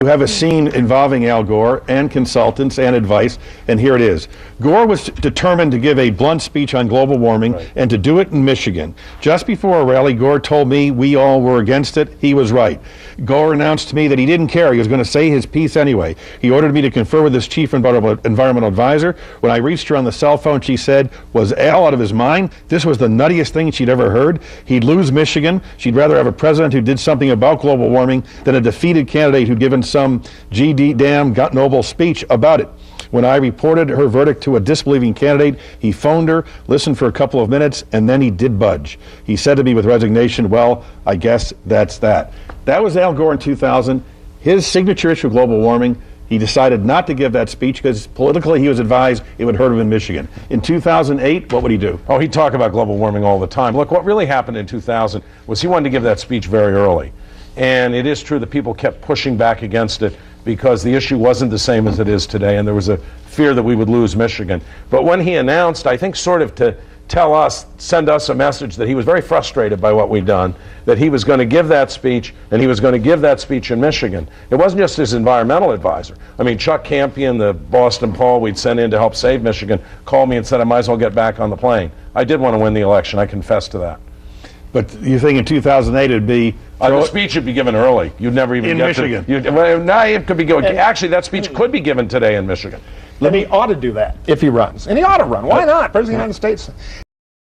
You have a scene involving Al Gore and consultants and advice, and here it is. Gore was determined to give a blunt speech on global warming and to do it in Michigan. Just before a rally, Gore told me we all were against it. He was right. Gore announced to me that he didn't care. He was going to say his piece anyway. He ordered me to confer with his chief environmental advisor. When I reached her on the cell phone, she said, was Al out of his mind? This was the nuttiest thing she'd ever heard. He'd lose Michigan. She'd rather have a president who did something about global warming than a defeated candidate who'd given some GD damn got noble speech about it. When I reported her verdict to a disbelieving candidate, he phoned her, listened for a couple of minutes, and then he did budge. He said to me with resignation, well, I guess that's that. That was Al Gore in 2000. His signature issue, global warming, he decided not to give that speech because politically he was advised it would hurt him in Michigan. In 2008, what would he do? Oh, he'd talk about global warming all the time. Look, what really happened in 2000 was he wanted to give that speech very early. And it is true that people kept pushing back against it because the issue wasn't the same as it is today, and there was a fear that we would lose Michigan. But when he announced, I think sort of to tell us, send us a message that he was very frustrated by what we'd done, that he was going to give that speech, and he was going to give that speech in Michigan. It wasn't just his environmental advisor. I mean, Chuck Campion, the Boston Paul we'd sent in to help save Michigan, called me and said I might as well get back on the plane. I did want to win the election. I confess to that. But you think in 2008 it'd be... the speech would be given early. You'd never even get Michigan. It could be given. Actually, that speech could be given today in Michigan. And he ought to do that if he runs. And he ought to run. Why not? President of the United States.